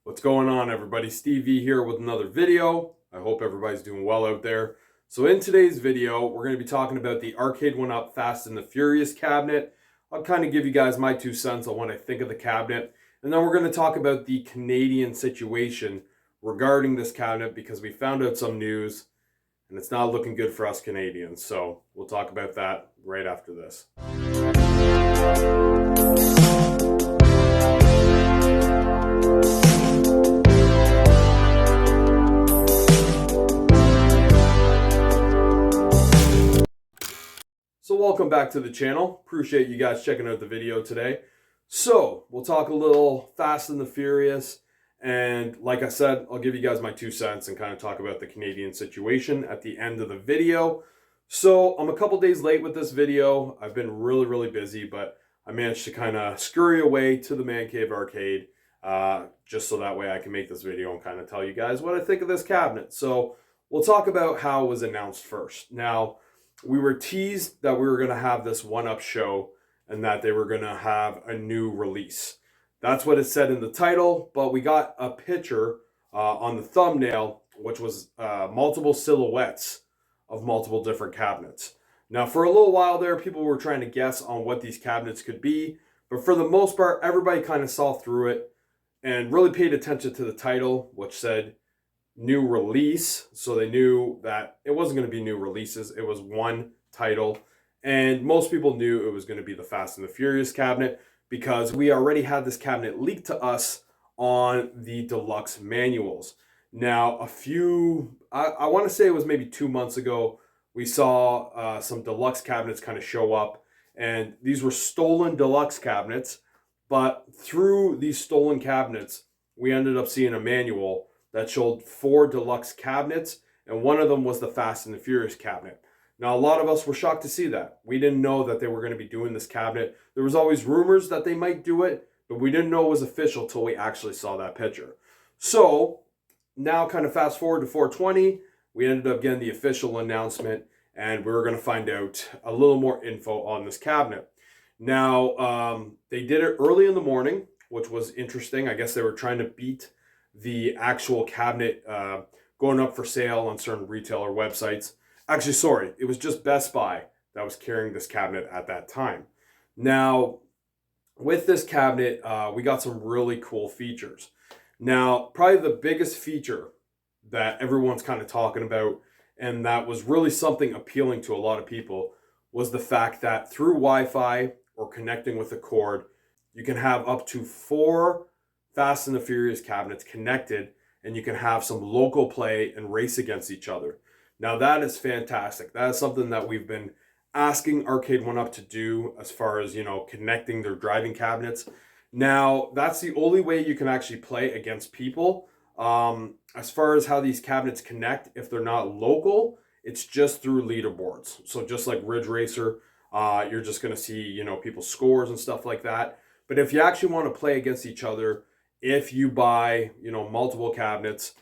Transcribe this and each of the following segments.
What's going on, everybody? Steve V here with another video. I hope everybody's doing well out there. So in today's video, we're going to be talking about the Arcade1Up Fast and the Furious cabinet. I'll kind of give you guys my 2 cents on what I think of the cabinet. And then we're going to talk about the Canadian situation regarding this cabinet because we found out some news and it's not looking good for us Canadians. So we'll talk about that right after this. So welcome back to the channel. Appreciate you guys checking out the video today. So we'll talk a little Fast and the Furious. And like I said, I'll give you guys my 2 cents and kind of talk about the Canadian situation at the end of the video. So I'm a couple days late with this video. I've been really busy, but I managed to kind of scurry away to the Man Cave Arcade just so that way I can make this video and kind of tell you guys what I think of this cabinet. So we'll talk about how it was announced first. Now, we were teased that we were going to have this 1UP show and that they were going to have a new release. That's what it said in the title, but we got a picture on the thumbnail, which was multiple silhouettes of multiple different cabinets. Now, for a little while there, people were trying to guess on what these cabinets could be, but for the most part, everybody kind of saw through it and really paid attention to the title, which said new release. So they knew that it wasn't going to be new releases. It was one title. And most people knew it was going to be the Fast and the Furious cabinet because we already had this cabinet leaked to us on the deluxe manuals. Now, I want to say it was maybe 2 months ago, we saw some deluxe cabinets kind of show up. And these were stolen deluxe cabinets. But through these stolen cabinets, we ended up seeing a manual that showed 4 deluxe cabinets, and one of them was the Fast and the Furious cabinet. Now, a lot of us were shocked to see that. We didn't know that they were going to be doing this cabinet. There was always rumors that they might do it, but we didn't know it was official till we actually saw that picture. So, now kind of fast forward to 420, we ended up getting the official announcement, and we were going to find out a little more info on this cabinet. Now, they did it early in the morning, which was interesting. I guess they were trying to beat the actual cabinet going up for sale on certain retailer websites. Actually, sorry, it was just Best Buy that was carrying this cabinet at that time. Now, with this cabinet, we got some really cool features. Now, probably the biggest feature that everyone's kind of talking about, and that was really something appealing to a lot of people, was the fact that through Wi-Fi or connecting with a cord, you can have up to 4 Fast and the Furious cabinets connected, and you can have some local play and race against each other. Now that is fantastic. That is something that we've been asking Arcade1Up to do as far as, connecting their driving cabinets. Now, that's the only way you can actually play against people. As far as how these cabinets connect, if they're not local, it's just through leaderboards. So just like Ridge Racer, you're just going to see, people's scores and stuff like that. But if you actually want to play against each other, if you buy, multiple cabinets,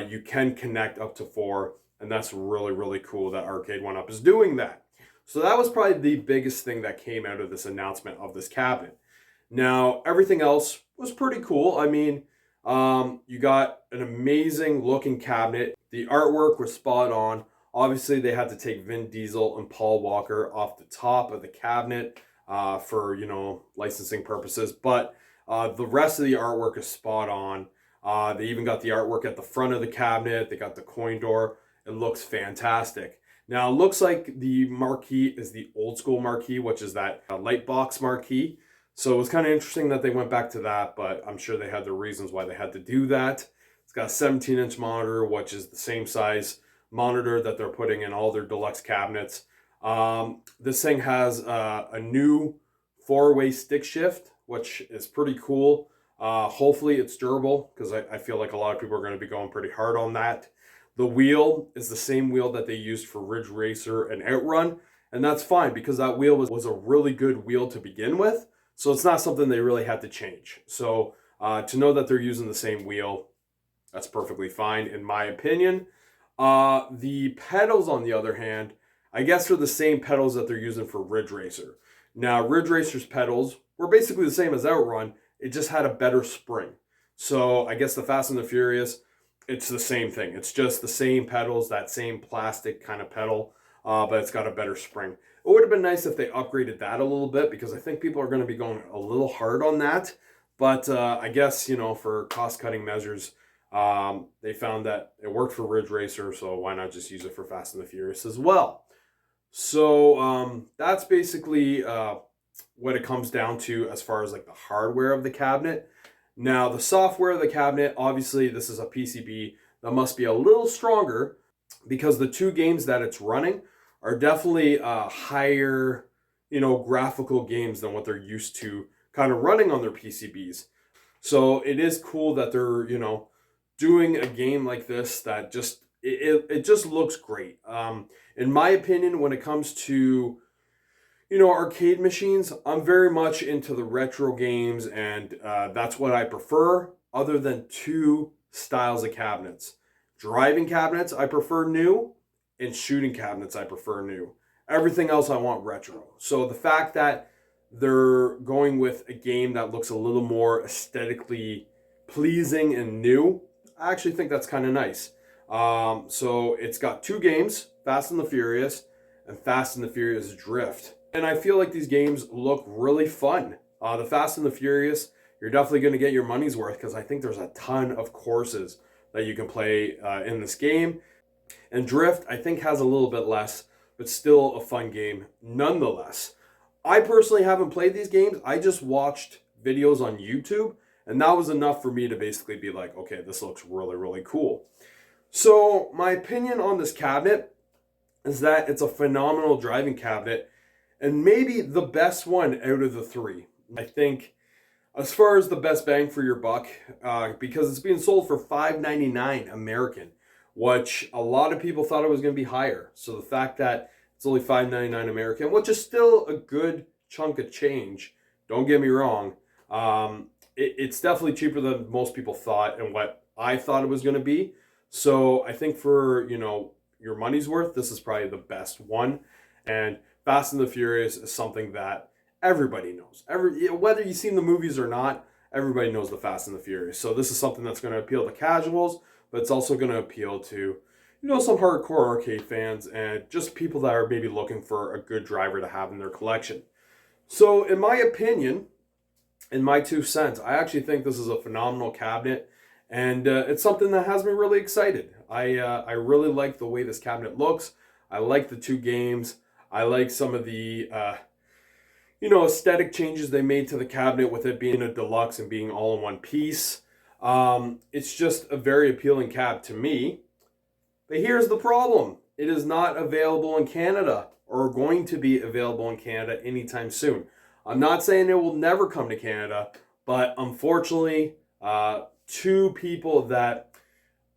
you can connect up to 4, and that's really cool that Arcade1Up is doing that. So that was probably the biggest thing that came out of this announcement of this cabinet. Now, everything else was pretty cool. I mean, you got an amazing looking cabinet. The artwork was spot on. Obviously, they had to take Vin Diesel and Paul Walker off the top of the cabinet for, licensing purposes, but the rest of the artwork is spot on. They even got the artwork at the front of the cabinet. They got the coin door. It looks fantastic. Now, it looks like the marquee is the old school marquee, which is that light box marquee. So it was kind of interesting that they went back to that, but I'm sure they had their reasons why they had to do that. It's got a 17-inch monitor, which is the same size monitor that they're putting in all their deluxe cabinets. This thing has a new 4-way stick shift, which is pretty cool. Hopefully it's durable because I feel like a lot of people are going to be going pretty hard on that. The wheel is the same wheel that they used for Ridge Racer and Outrun, and that's fine because that wheel was a really good wheel to begin with, so it's not something they really had to change. So to know that they're using the same wheel, that's perfectly fine in my opinion. The pedals, on the other hand, I guess are the same pedals that they're using for Ridge Racer. Now, Ridge Racer's pedals were basically the same as Outrun. It just had a better spring. So I guess the Fast and the Furious, it's the same thing. It's just the same pedals, that same plastic kind of pedal, but it's got a better spring. It would have been nice if they upgraded that a little bit, because I think people are going to be going a little hard on that. But I guess, for cost-cutting measures, they found that it worked for Ridge Racer, so why not just use it for Fast and the Furious as well? So that's basically what it comes down to as far as like the hardware of the cabinet. Now the software of the cabinet, obviously this is a PCB that must be a little stronger, because the two games that it's running are definitely higher, graphical games than what they're used to kind of running on their PCBs. So it is cool that they're, doing a game like this that just, it just looks great. In my opinion, when it comes to, arcade machines, I'm very much into the retro games, and that's what I prefer, other than two styles of cabinets. Driving cabinets, I prefer new, and shooting cabinets, I prefer new. Everything else, I want retro. So the fact that they're going with a game that looks a little more aesthetically pleasing and new, I actually think that's kind of nice. So it's got two games, Fast and the Furious and Fast and the Furious Drift. And I feel like these games look really fun. The Fast and the Furious, you're definitely going to get your money's worth, because I think there's a ton of courses that you can play in this game. And Drift, I think, has a little bit less, but still a fun game nonetheless. I personally haven't played these games. I just watched videos on YouTube, and that was enough for me to basically be like, okay, this looks really, really cool. So my opinion on this cabinet is that it's a phenomenal driving cabinet, and maybe the best one out of the three. I think as far as the best bang for your buck, because it's being sold for $5.99 American, which a lot of people thought it was going to be higher. So the fact that it's only $5.99 American, which is still a good chunk of change, don't get me wrong, it's definitely cheaper than most people thought and what I thought it was going to be. So I think for, your money's worth, this is probably the best one. And Fast and the Furious is something that everybody knows. Whether you've seen the movies or not, everybody knows the Fast and the Furious. So this is something that's going to appeal to casuals, but it's also going to appeal to, some hardcore arcade fans and just people that are maybe looking for a good driver to have in their collection. So in my opinion, in my 2 cents, I actually think this is a phenomenal cabinet, and it's something that has me really excited. I really like the way this cabinet looks. I like the two games. I like some of the, aesthetic changes they made to the cabinet with it being a deluxe and being all in one piece. It's just a very appealing cab to me. But here's the problem. It is not available in Canada, or going to be available in Canada anytime soon. I'm not saying it will never come to Canada, but unfortunately, two people that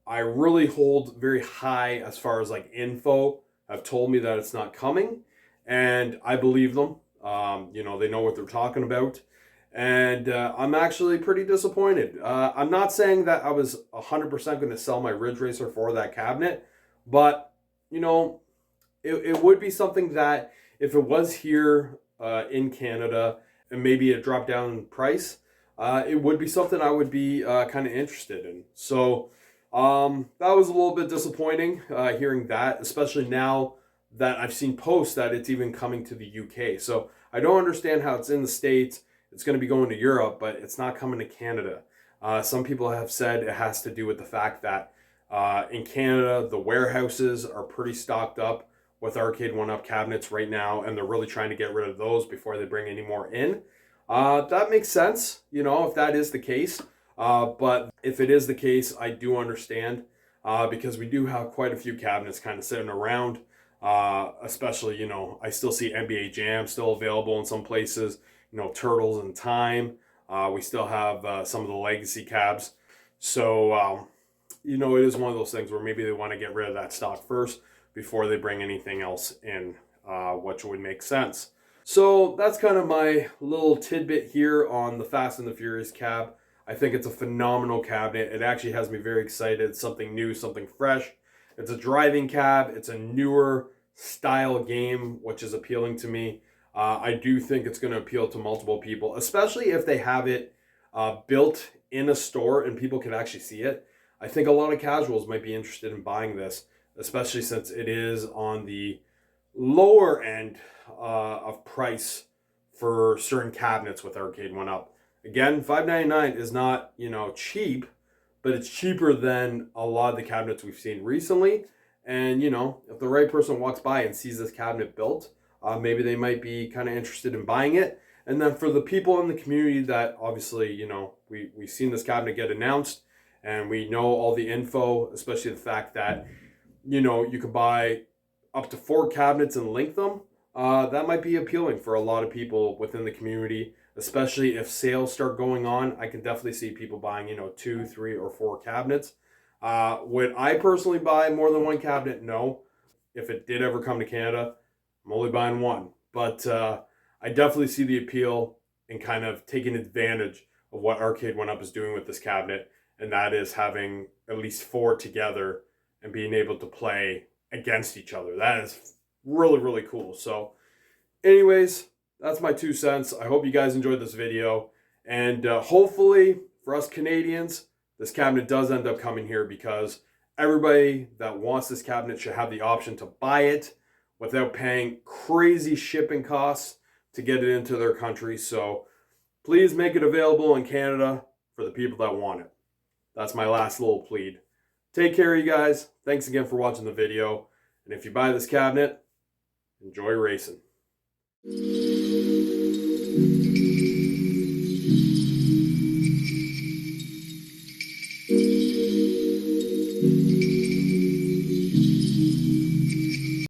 I really hold very high as far as like info have told me that it's not coming, and I believe them. They know what they're talking about, and I'm actually pretty disappointed. I'm not saying that I was 100% going to sell my Ridge Racer for that cabinet, but it would be something that if it was here in Canada and maybe it dropped down in price, it would be something I would be kind of interested in. So that was a little bit disappointing hearing that, especially now that I've seen posts that it's even coming to the UK. So I don't understand how it's in the States, it's going to be going to Europe, but it's not coming to Canada. Some people have said it has to do with the fact that in Canada, the warehouses are pretty stocked up with Arcade1Up cabinets right now, and they're really trying to get rid of those before they bring any more in. That makes sense, if that is the case. But if it is the case, I do understand, because we do have quite a few cabinets kind of sitting around. Especially, I still see NBA Jam still available in some places, Turtles in Time. We still have some of the legacy cabs. So, it is one of those things where maybe they want to get rid of that stock first before they bring anything else in, which would make sense. So that's kind of my little tidbit here on the Fast and the Furious cab. I think it's a phenomenal cabinet. It actually has me very excited. It's something new, something fresh. It's a driving cab. It's a newer style game, which is appealing to me. I do think it's going to appeal to multiple people, especially if they have it built in a store and people can actually see it, I think a lot of casuals might be interested in buying this, especially since it is on the lower end of price for certain cabinets with Arcade1Up. Again, $5.99 is not, cheap, but it's cheaper than a lot of the cabinets we've seen recently. And, if the right person walks by and sees this cabinet built, maybe they might be kind of interested in buying it. And then for the people in the community that obviously, we've seen this cabinet get announced and we know all the info, especially the fact that, you could buy up to 4 cabinets and link them. That might be appealing for a lot of people within the community, especially if sales start going on. I can definitely see people buying, 2, 3, or 4 cabinets. Would I personally buy more than 1 cabinet? No. If it did ever come to Canada, I'm only buying 1. But I definitely see the appeal in kind of taking advantage of what Arcade1Up is doing with this cabinet, and that is having at least 4 together and being able to play against each other. That is really, really cool. So anyways, that's my 2 cents. I hope you guys enjoyed this video. And hopefully for us Canadians, this cabinet does end up coming here, because everybody that wants this cabinet should have the option to buy it without paying crazy shipping costs to get it into their country. So please make it available in Canada for the people that want it. That's my last little plea. Take care, you guys. Thanks again for watching the video. And if you buy this cabinet, enjoy racing.